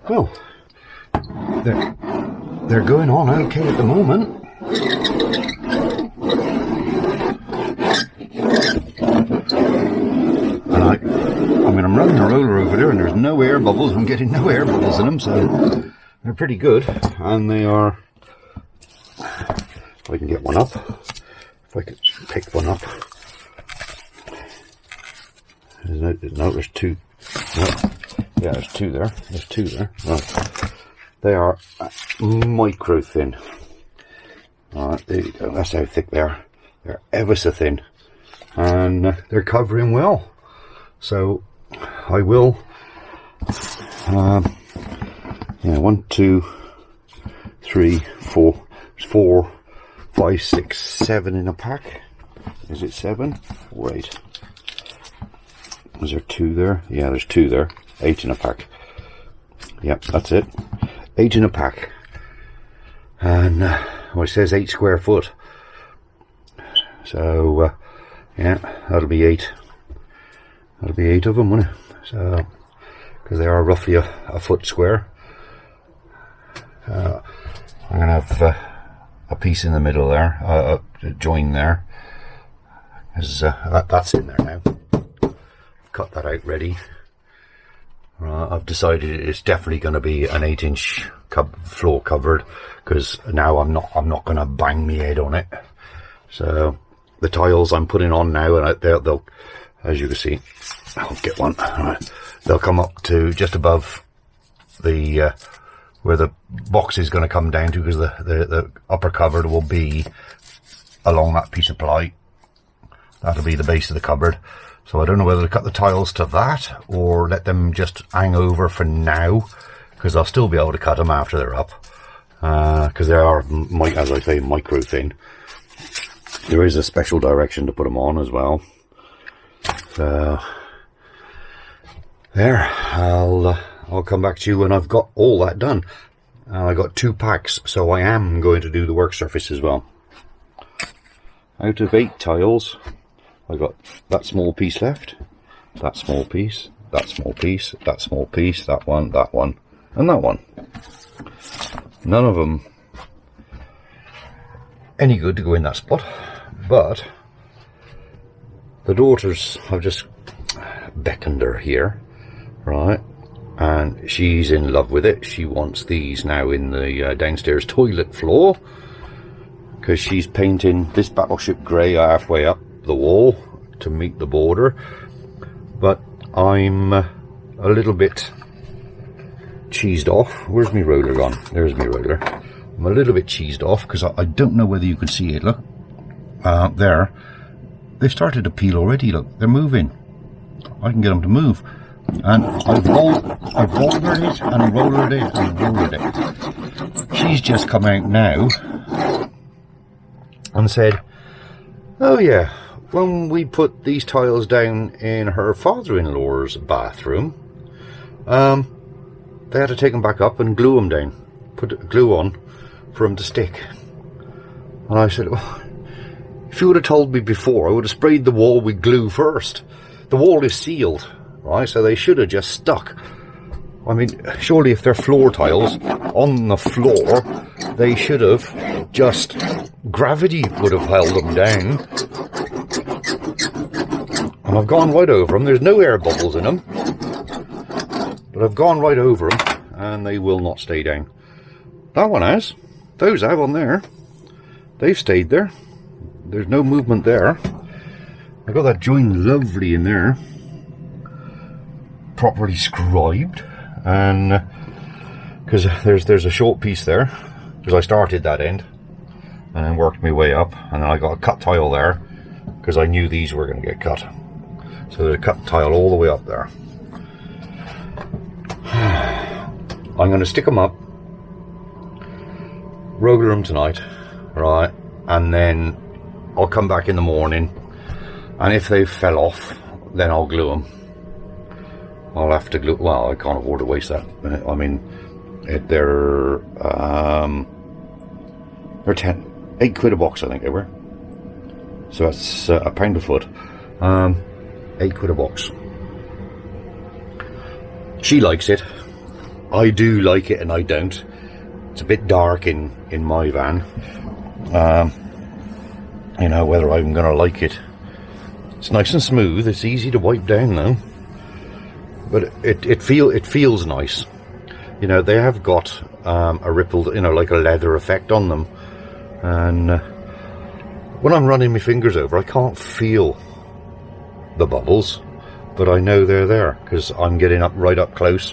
Well, they're going on okay at the moment. And I mean, I'm running the roller over there and there's no air bubbles. I'm getting no air bubbles in them, so they're pretty good. And they are, if I can get one up, if I could pick one up. No, there's two. No. Yeah, there's two there. There's two there. Right. They are micro thin. Alright, there you go. That's how thick they are. They're ever so thin. And they're covering well. So I will, yeah, 1, 2, 3, 4, 4, 5, 6, 7 in a pack. Is it 7 or 8? Is there 2 there? Yeah, there's 2 there. 8 in a pack. Yep, that's it. 8 in a pack. And well, it says 8 square foot. So yeah, that'll be 8. That'll be 8 of them, won't it? So, because they are roughly a foot square. I'm gonna have a piece in the middle there, a join there. That's in there now. Cut that out ready. I've decided it's definitely going to be an 8-inch floor covered, because now I'm not going to bang my head on it. So the tiles I'm putting on now, and they'll, as you can see, I'll get one. Right. They'll come up to just above the where the box is going to come down to, because the upper cupboard will be along that piece of ply. That'll be the base of the cupboard. So I don't know whether to cut the tiles to that or let them just hang over for now, because I'll still be able to cut them after they're up, because they are, as I say, micro thin. There is a special direction to put them on as well. So there, I'll come back to you when I've got all that done. I got 2 packs, so I am going to do the work surface as well. Out of 8 tiles, I got that small piece left, that small piece, that small piece, that small piece, that one, and that one. None of them any good to go in that spot, but the daughters, I've just beckoned her here, right, and she's in love with it. She wants these now in the downstairs toilet floor, because she's painting this battleship grey halfway up the wall to meet the border. But I'm a little bit cheesed off. Where's my roller gone? There's my roller. I'm a little bit cheesed off because I don't know whether you can see it. Look, there, they've started to peel already. Look, they're moving. I can get them to move, and I've rollered it and rollered it and rollered it. She's just come out now and said, oh yeah, when we put these tiles down in her father-in-law's bathroom, they had to take them back up and glue them down, put glue on for them to stick. And I said, well, if you would have told me before, I would have sprayed the wall with glue first. The wall is sealed, right, so they should have just stuck. I mean, surely if they're floor tiles on the floor, they should have just, gravity would have held them down. And I've gone right over them. There's no air bubbles in them, but I've gone right over them and they will not stay down. That one has. Those have on there. They've stayed there. There's no movement there. I got that join lovely in there, properly scribed, and because there's a short piece there, because I started that end and then worked my way up, and then I got a cut tile there because I knew these were going to get cut. So there's a cut tile all the way up there. I'm going to stick them up, roller them tonight, right, and then I'll come back in the morning, and if they fell off, then I'll glue them. I'll have to glue, well, I can't afford to waste that. I mean, they're 8 quid a box, I think they were. So that's £1 a foot. 8 quid a box. She likes it. I do like it and I don't. It's a bit dark in my van. You know, whether I'm going to like it. It's nice and smooth. It's easy to wipe down though. But it feels nice. You know, they have got a rippled, you know, like a leather effect on them. And when I'm running my fingers over, I can't feel the bubbles, but I know they're there because I'm getting right up close,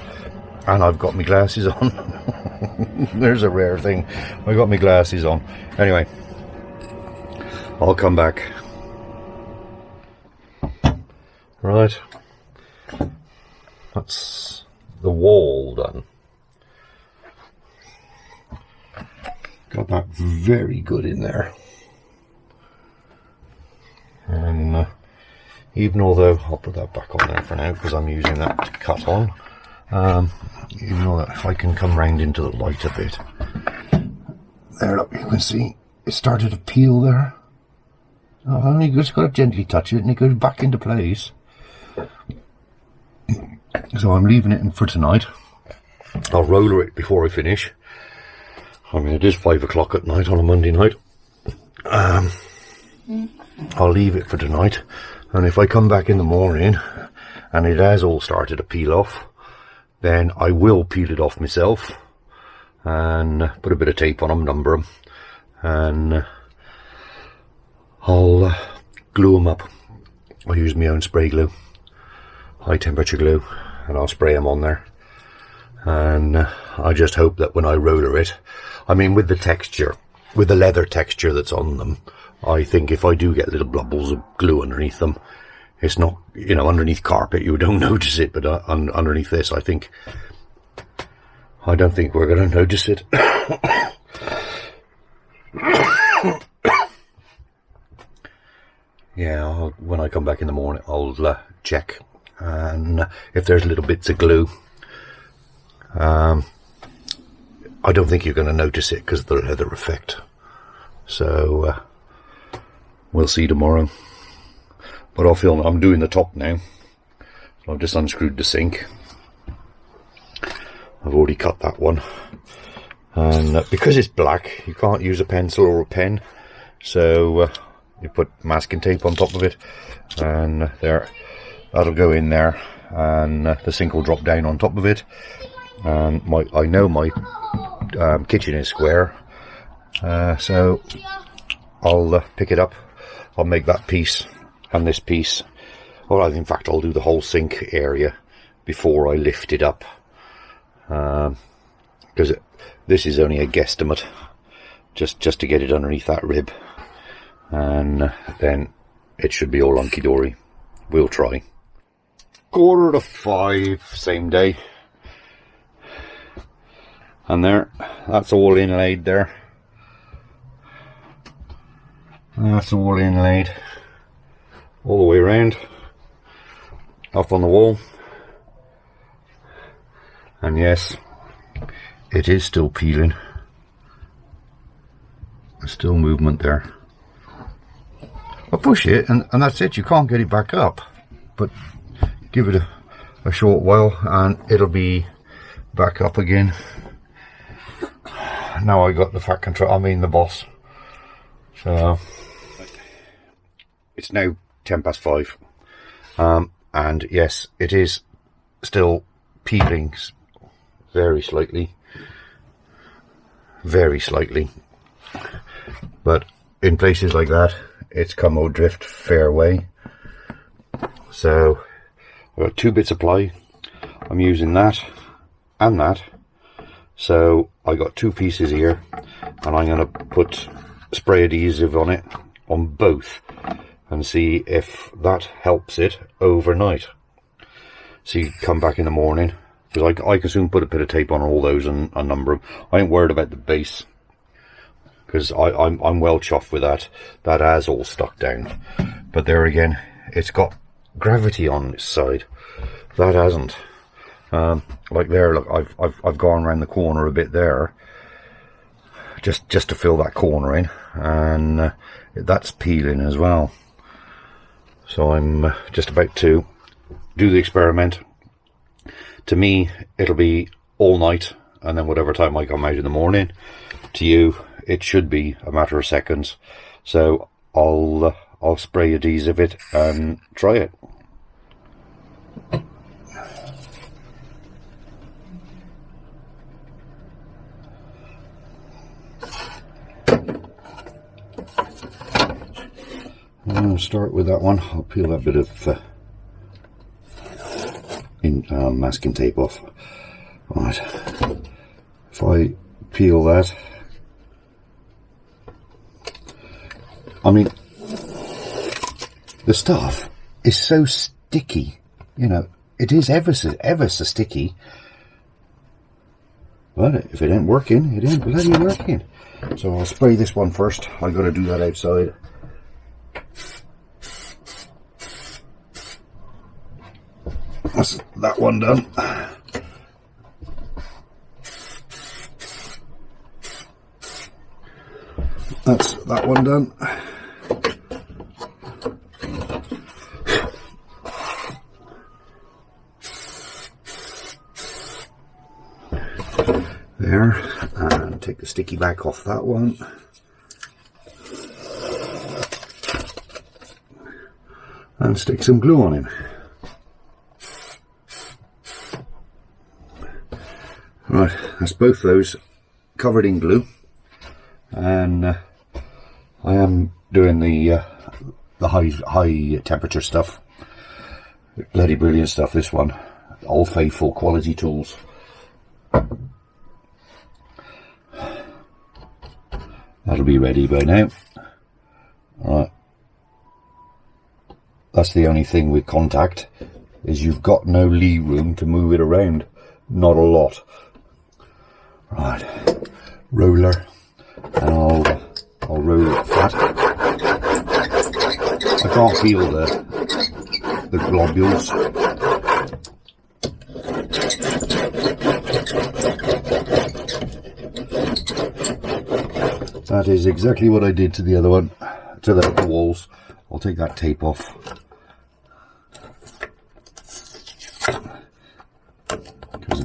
and I've got my glasses on. There's a rare thing. I got my glasses on. Anyway, I'll come back. Right, that's the wall done. Got that very good in there. And even although I'll put that back on there for now because I'm using that to cut on, even though if I can come round into the light a bit, there, look, you can see it started to peel there. I've only just got to gently touch it and it goes back into place. So I'm leaving it in for tonight. I'll roller it before I finish. I mean, it is 5 o'clock at night on a Monday night. I'll leave it for tonight, and if I come back in the morning and it has all started to peel off, then I will peel it off myself and put a bit of tape on them, number them, and I'll glue them up. I'll use my own spray glue, high temperature glue, and I'll spray them on there. And I just hope that when I roller it, I mean, with the texture, with the leather texture that's on them, I think if I do get little bubbles of glue underneath them, it's not, you know, underneath carpet you don't notice it, but underneath this, I don't think we're going to notice it. Yeah, when I come back in the morning, I'll check, and if there's little bits of glue, I don't think you're going to notice it because of the leather effect. So we'll see tomorrow. But I'm doing the top now. So I've just unscrewed the sink. I've already cut that one. And because it's black, you can't use a pencil or a pen. So you put masking tape on top of it. And there, that'll go in there. And the sink will drop down on top of it. And I know my kitchen is square. So I'll pick it up. I'll make that piece and this piece, or in fact I'll do the whole sink area before I lift it up, because this is only a guesstimate, just to get it underneath that rib, and then it should be all hunky-dory. We'll try. 4:45, same day, and there, that's all inlaid there. That's all inlaid all the way around, up on the wall. And yes, it is still peeling. There's still movement there. I push it and that's it. You can't get it back up, but give it a short while and it'll be back up again. Now I got the fat control, the boss. So it's now 5:10. And yes, it is still peeling very slightly, but in places like that it's come drift fair way. So I've got 2 bits of ply. I'm using that and that, so I got 2 pieces here, and I'm going to put spray adhesive on it, on both, and see if that helps it overnight. So you come back in the morning, because I can soon put a bit of tape on all those and number them. I ain't worried about the base, because I'm well chuffed with that. That has all stuck down, but there again, it's got gravity on its side. That hasn't. Like there, look, I've gone around the corner a bit there, just to fill that corner in, and that's peeling as well. So I'm just about to do the experiment. To me, it'll be all night, and then whatever time I come out in the morning, to you it should be a matter of seconds. So I'll spray adhesive it and try it. I'll start with that one. I'll peel that bit of masking tape off. Right, if I peel that, I mean, the stuff is so sticky, you know, it is ever so sticky, but if it ain't working, it ain't bloody working. So I'll spray this one first. I gotta do that outside. That's that one done. That's that one done. There, and take the sticky back off that one. And stick some glue on him. Right, that's both those covered in glue, and I am doing the high temperature stuff. Bloody brilliant stuff, this one. Old Faithful quality tools. That'll be ready by now. Right. That's the only thing with contact, is you've got no lee room to move it around. Not a lot. Right, roller, and I'll roll it flat. I can't feel the globules. That is exactly what I did to the other one, to the walls. I'll take that tape off.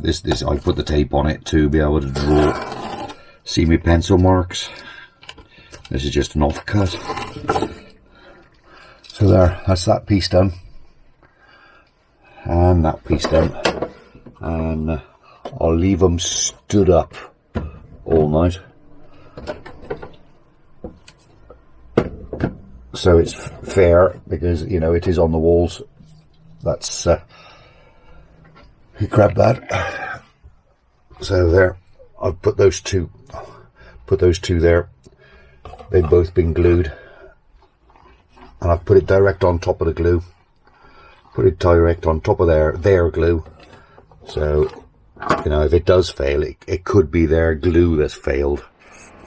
This I put the tape on it to be able to draw. See me pencil marks. This is just an offcut. So there, that's that piece done, and that piece done, and I'll leave them stood up all night, so it's fair, because you know it is on the walls. That's you grab that. So there, I've put those two there. They've both been glued, and I've put it direct on top of the glue. Put it direct on top of their glue. So, you know, if it does fail, it could be their glue that's failed.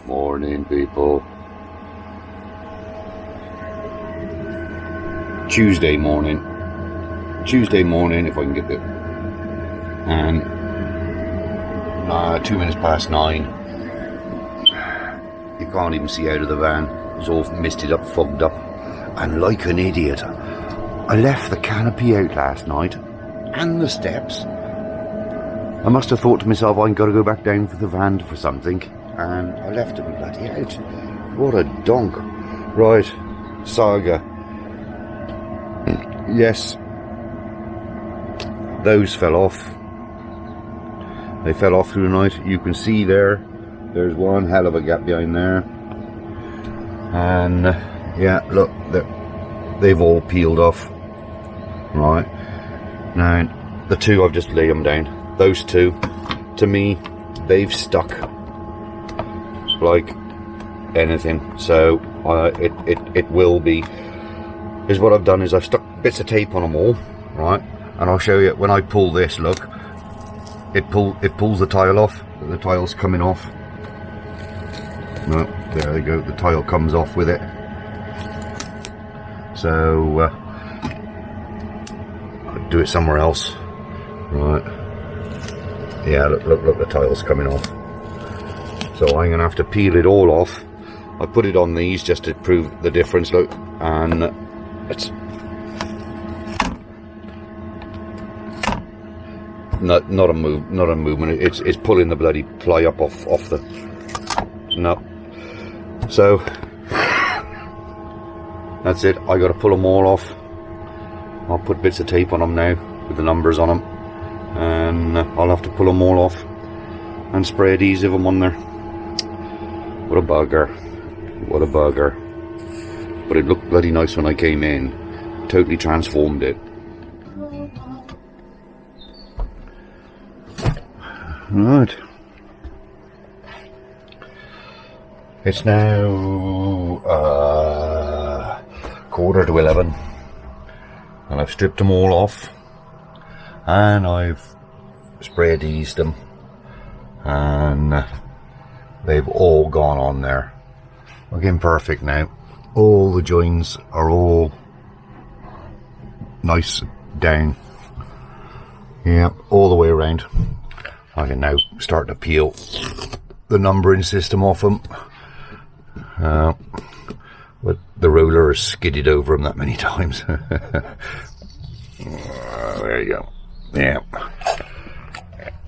Morning, people. Tuesday morning, if I can get there. And 2 minutes past 9. You can't even see out of the van. It's all misted up, fogged up, and like an idiot, I left the canopy out last night and the steps. I must have thought to myself, I've got to go back down for the van for something, and I left them bloody out. What a donk. Right, saga. Yes, those fell off. They fell off through the night. You can see there's one hell of a gap behind there, and yeah, look, they've all peeled off. Right, now the two, I've just laid them down. Those two, to me, they've stuck like anything. So it will be, is what I've done is I've stuck bits of tape on them all, right, and I'll show you when I pull this. Look, it pulls the tile off. The tile's coming off. No, there they go, the tile comes off with it. So I'll do it somewhere else. Right, yeah, look, the tile's coming off. So I'm gonna have to peel it all off. I put it on these just to prove the difference, look, and not a movement. It's pulling the bloody ply up off the. No. So that's it. I got to pull them all off. I'll put bits of tape on them now with the numbers on them, and I'll have to pull them all off and spray adhesive them on there. What a bugger! What a bugger! But it looked bloody nice when I came in. Totally transformed it. Right. It's now 11:15, and I've stripped them all off, and I've spray adhesed them, and they've all gone on there. Looking perfect now. All the joins are all nice down. Yeah, all the way around. I can now start to peel the numbering system off them. But the roller has skidded over them that many times. There you go. Yeah.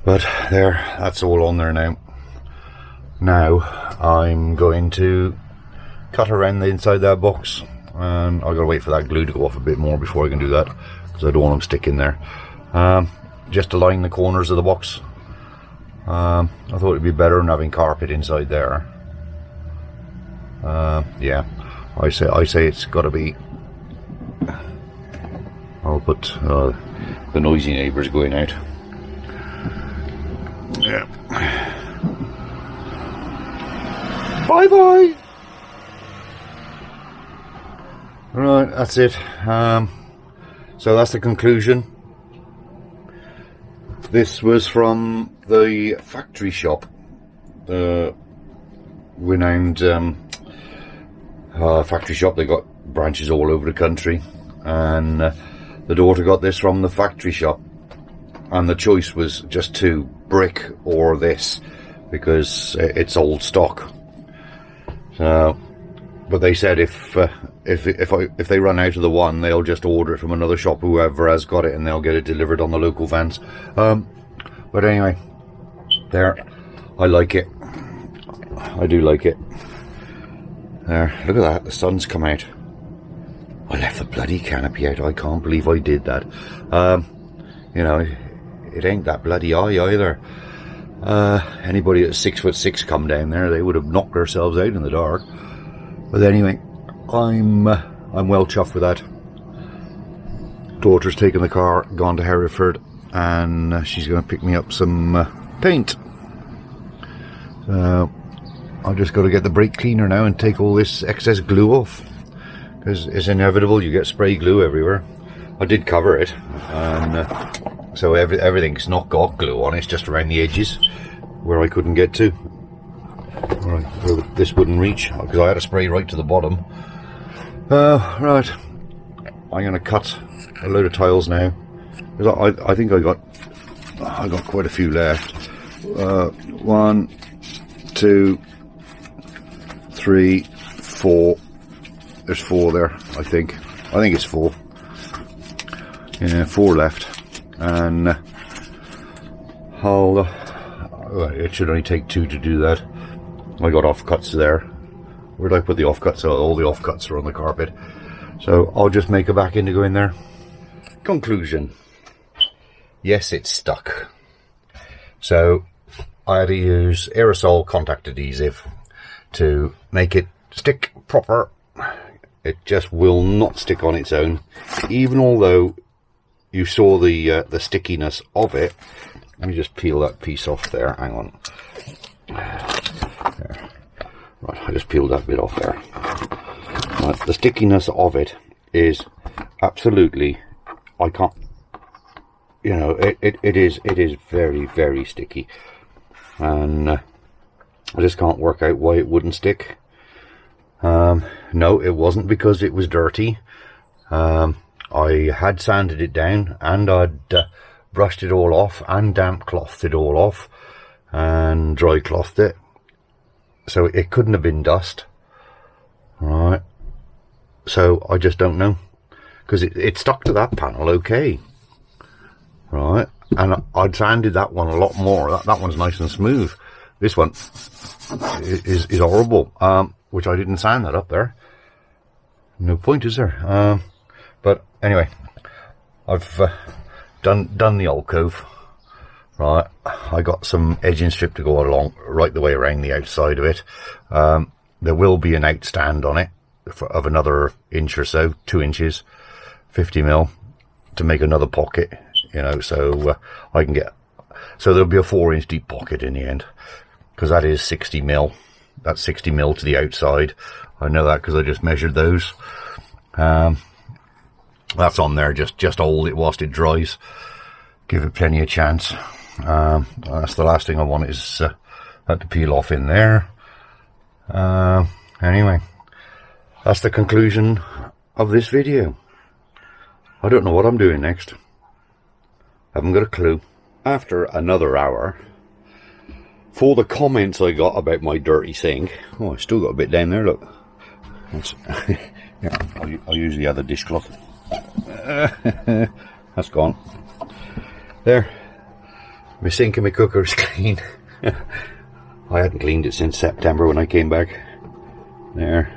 But there, that's all on there now. Now I'm going to cut around the inside of that box, and I've got to wait for that glue to go off a bit more before I can do that, because I don't want them sticking there. Just to line the corners of the box. I thought it'd be better than having carpet inside there. Yeah, I say it's got to be. I'll put the noisy neighbours going out. Yeah. Bye bye. Right, that's it. So that's the conclusion. This was from the factory shop, the renowned factory shop. They got branches all over the country, and the daughter got this from the factory shop, and the choice was just two, brick or this, because it's old stock. So, but they said if they run out of the one, they'll just order it from another shop, whoever has got it, and they'll get it delivered on the local vans. But anyway, there, I like it. I do like it. There, look at that, the sun's come out. I left the bloody canopy out. I can't believe I did that. You know, it ain't that bloody high either. Anybody that's 6'6" come down there, they would have knocked themselves out in the dark. But anyway, I'm well chuffed with that. Daughter's taken the car, gone to Hereford, and she's going to pick me up some paint. So I've just got to get the brake cleaner now and take all this excess glue off, because it's inevitable you get spray glue everywhere. I did cover it, and so everything's not got glue on, it's just around the edges where I couldn't get to. Alright, so this wouldn't reach because I had to spray right to the bottom. Right, I'm going to cut a load of tiles now, because I think I got quite a few left. 1, 2, 3, 4. There's 4 there, I think it's 4. Yeah, 4 left, and it should only take 2 to do that. I got offcuts there. Where did I put the offcuts? Oh, all the offcuts are on the carpet. So I'll just make a back end to go in there. Conclusion. Yes, it's stuck. So I had to use aerosol contact adhesive to make it stick proper. It just will not stick on its own, even although you saw the stickiness of it. Let me just peel that piece off there. Hang on. There. Right, I just peeled that bit off there. Right, the stickiness of it is absolutely, I can't, you know, it is very, very sticky, and I just can't work out why it wouldn't stick. No, it wasn't because it was dirty. I had sanded it down, and I'd brushed it all off and damp clothed it all off and dry clothed it, so it couldn't have been dust. Right, so I just don't know, because it stuck to that panel okay, right, and I'd sanded that one a lot more. That one's nice and smooth. This one is horrible, which I didn't sand that up there. No point, is there? But anyway, I've done the alcove. Right, I got some edging strip to go along right the way around the outside of it. There will be an outstand on it of another inch or so, 2 inches, 50mm, to make another pocket, you know, so I can get, so there'll be a 4-inch deep pocket in the end, because that is 60mm. That's 60mm to the outside. I know that because I just measured those. That's on there, just hold it whilst it dries. Give it plenty of chance. That's the last thing I want, is that to peel off in there. Anyway, that's the conclusion of this video. I don't know what I'm doing next. Haven't got a clue. After another hour, for the comments I got about my dirty sink, oh, I still got a bit down there, look. That's, yeah, I'll use the other dishcloth. That's gone. There. My sink and my cooker is clean. I hadn't cleaned it since September when I came back. There.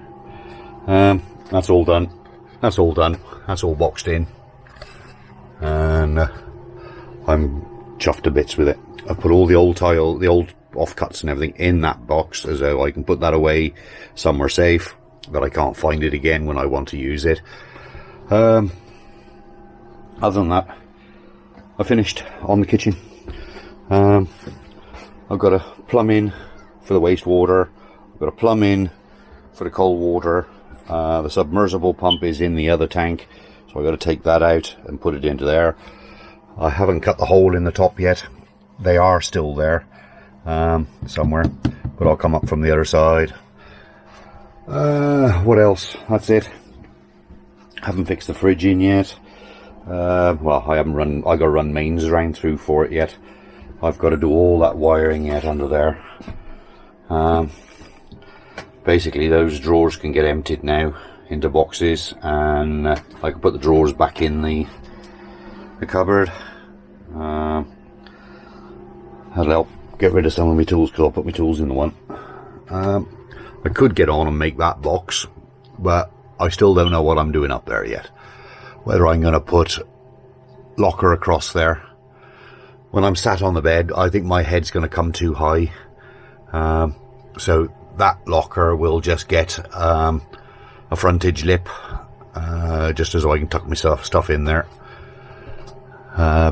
That's all done. That's all done. That's all boxed in. And I'm chuffed to bits with it. I put all the old tile, the old offcuts and everything in that box, as though I can put that away somewhere safe, that I can't find it again when I want to use it. Other than that, I finished on the kitchen. I've got a plumb in for the wastewater. I've got a plumb in for the cold water. The submersible pump is in the other tank, so I've got to take that out and put it into there. I haven't cut the hole in the top yet. They are still there somewhere, but I'll come up from the other side. What else? That's it. Haven't fixed the fridge in yet. Well, I got to run mains around through for it yet. I've got to do all that wiring yet under there. Basically, those drawers can get emptied now into boxes, and I can put the drawers back in the cupboard. That'll help get rid of some of my tools, because I'll put my tools in the one. I could get on and make that box, but I still don't know what I'm doing up there yet. Whether I'm going to put locker across there. When I'm sat on the bed, I think my head's going to come too high. So that locker will just get a frontage lip, just as I can tuck my stuff in there.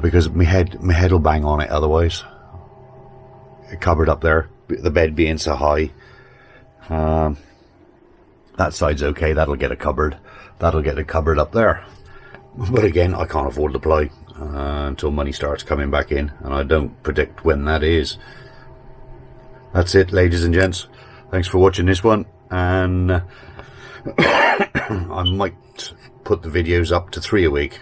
Because my head will bang on it otherwise. Cupboard up there, the bed being so high. That side's okay, that'll get a cupboard. That'll get a cupboard up there. But again, I can't afford to ply until money starts coming back in, and I don't predict when that is. That's it, ladies and gents. Thanks for watching this one, and I might put the videos up to 3 a week.